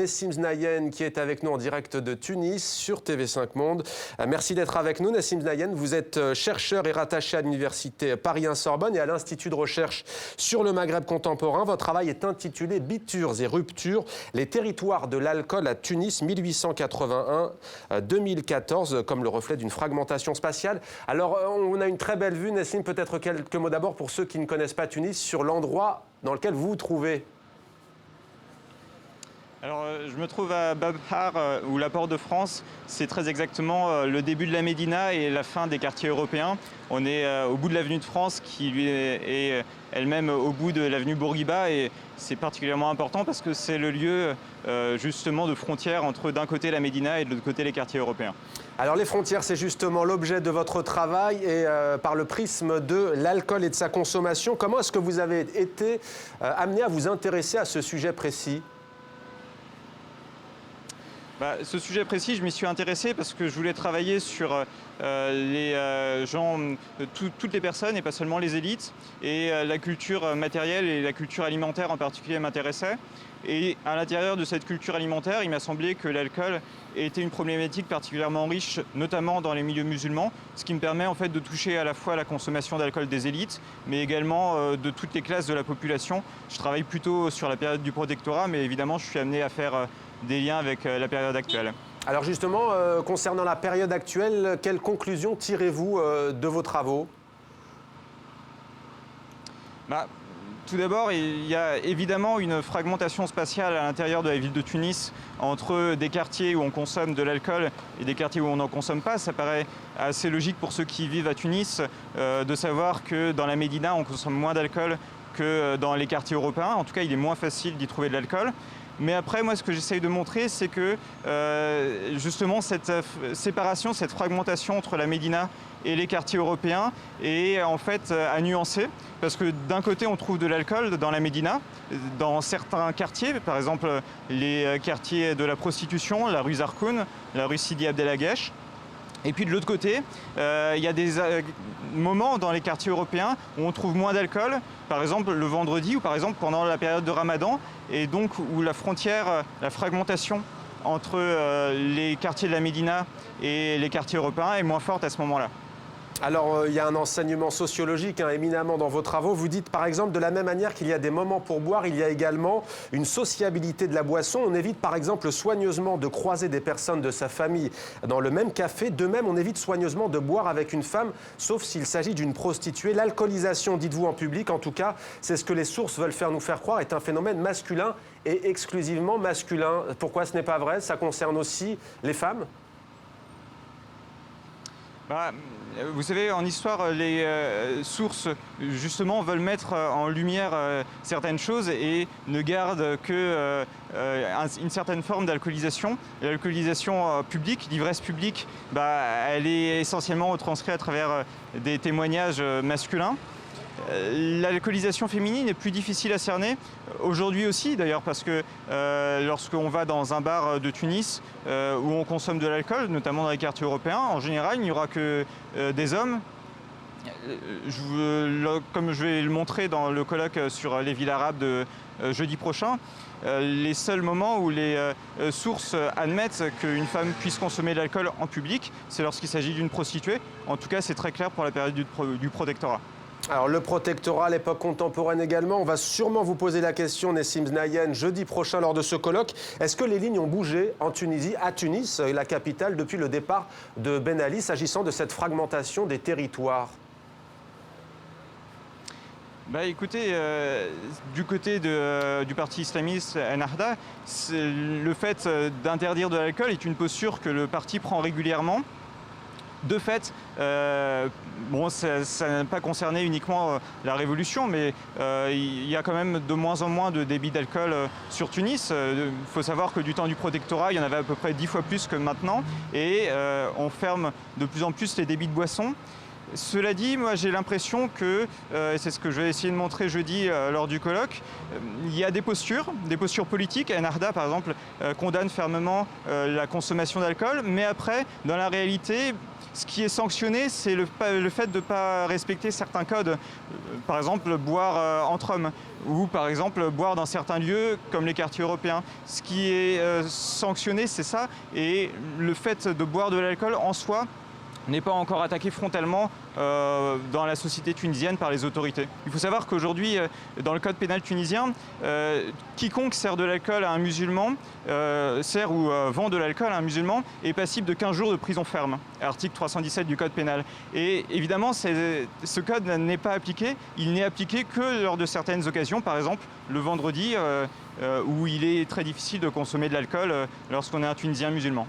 Nessim Znayen qui est avec nous en direct de Tunis sur TV5 Monde. Merci d'être avec nous. Nessim Znayen, vous êtes chercheur et rattaché à l'université Paris 1 Sorbonne et à l'Institut de recherche sur le Maghreb contemporain. Votre travail est intitulé Bitures et ruptures, les territoires de l'alcool à Tunis 1881-2014, comme le reflet d'une fragmentation spatiale. Alors, on a une très belle vue, Nessim, peut-être quelques mots d'abord pour ceux qui ne connaissent pas Tunis sur l'endroit dans lequel vous vous trouvez. Alors, je me trouve à Bab Har, ou la Porte de France. C'est très exactement le début de la Médina et la fin des quartiers européens. On est au bout de l'avenue de France, qui lui est elle-même au bout de l'avenue Bourguiba. Et c'est particulièrement important parce que c'est le lieu justement de frontière entre d'un côté la Médina et de l'autre côté les quartiers européens. Alors les frontières, c'est justement l'objet de votre travail et par le prisme de l'alcool et de sa consommation. Comment est-ce que vous avez été amené à vous intéresser à ce sujet précis ? Ce sujet précis, je m'y suis intéressé parce que je voulais travailler sur les gens, toutes les personnes et pas seulement les élites. Et la culture matérielle et la culture alimentaire en particulier m'intéressaient. Et à l'intérieur de cette culture alimentaire, il m'a semblé que l'alcool était une problématique particulièrement riche, notamment dans les milieux musulmans, ce qui me permet en fait de toucher à la fois la consommation d'alcool des élites, mais également de toutes les classes de la population. Je travaille plutôt sur la période du protectorat, mais évidemment je suis amené à faire des liens avec la période actuelle. Alors justement, concernant la période actuelle, quelles conclusions tirez-vous de vos travaux ? Tout d'abord, il y a évidemment une fragmentation spatiale à l'intérieur de la ville de Tunis entre des quartiers où on consomme de l'alcool et des quartiers où on n'en consomme pas. Ça paraît assez logique pour ceux qui vivent à Tunis de savoir que dans la Médina, on consomme moins d'alcool que dans les quartiers européens. En tout cas, il est moins facile d'y trouver de l'alcool. Mais après, moi, ce que j'essaye de montrer, c'est que justement, cette séparation, cette fragmentation entre la Médina et les quartiers européens est en fait à nuancer. Parce que d'un côté, on trouve de l'alcool dans la Médina, dans certains quartiers, par exemple les quartiers de la prostitution, la rue Zarkoun, la rue Sidi Abdelhagesh. Et puis de l'autre côté, il y a des moments dans les quartiers européens où on trouve moins d'alcool, par exemple le vendredi ou par exemple pendant la période de Ramadan, et donc où la frontière, la fragmentation entre les quartiers de la Médina et les quartiers européens est moins forte à ce moment-là. Alors, il y a un enseignement sociologique éminemment dans vos travaux. Vous dites, par exemple, de la même manière qu'il y a des moments pour boire, il y a également une sociabilité de la boisson. On évite, par exemple, soigneusement de croiser des personnes de sa famille dans le même café. De même, on évite soigneusement de boire avec une femme, sauf s'il s'agit d'une prostituée. L'alcoolisation, dites-vous en public, en tout cas, c'est ce que les sources veulent faire nous faire croire, est un phénomène masculin et exclusivement masculin. Pourquoi ce n'est pas vrai ? Ça concerne aussi les femmes ? Vous savez, en histoire, les sources, justement, veulent mettre en lumière certaines choses et ne gardent que une certaine forme d'alcoolisation. L'alcoolisation publique, l'ivresse publique, elle est essentiellement retranscrite à travers des témoignages masculins. L'alcoolisation féminine est plus difficile à cerner, aujourd'hui aussi d'ailleurs, parce que lorsqu'on va dans un bar de Tunis où on consomme de l'alcool, notamment dans les quartiers européens, en général il n'y aura que des hommes. Comme je vais le montrer dans le colloque sur les villes arabes de jeudi prochain, les seuls moments où les sources admettent qu'une femme puisse consommer de l'alcool en public, c'est lorsqu'il s'agit d'une prostituée. En tout cas, c'est très clair pour la période du protectorat. Alors le protectorat, l'époque contemporaine également, on va sûrement vous poser la question, Nessim Znayen, jeudi prochain lors de ce colloque. Est-ce que les lignes ont bougé en Tunisie, à Tunis, la capitale, depuis le départ de Ben Ali, s'agissant de cette fragmentation des territoires ? Écoutez, du côté du parti islamiste Ennahda, le fait d'interdire de l'alcool est une posture que le parti prend régulièrement. De fait, ça n'a pas concerné uniquement la révolution, mais il y a quand même de moins en moins de débit d'alcool sur Tunis. Il faut savoir que du temps du protectorat, il y en avait à peu près 10 fois plus que maintenant, et on ferme de plus en plus les débits de boissons. Cela dit, moi j'ai l'impression que, et c'est ce que je vais essayer de montrer jeudi lors du colloque, il y a des postures politiques. Ennahdha par exemple condamne fermement la consommation d'alcool, mais après, dans la réalité, ce qui est sanctionné, c'est le fait de ne pas respecter certains codes. Par exemple, boire entre hommes, ou par exemple boire dans certains lieux comme les quartiers européens. Ce qui est sanctionné, c'est ça, et le fait de boire de l'alcool en soi n'est pas encore attaqué frontalement dans la société tunisienne par les autorités. Il faut savoir qu'aujourd'hui, dans le code pénal tunisien, quiconque sert de l'alcool à un musulman, sert ou vend de l'alcool à un musulman, est passible de 15 jours de prison ferme, article 317 du code pénal. Et évidemment, ce code n'est pas appliqué. Il n'est appliqué que lors de certaines occasions, par exemple le vendredi, où il est très difficile de consommer de l'alcool lorsqu'on est un Tunisien musulman.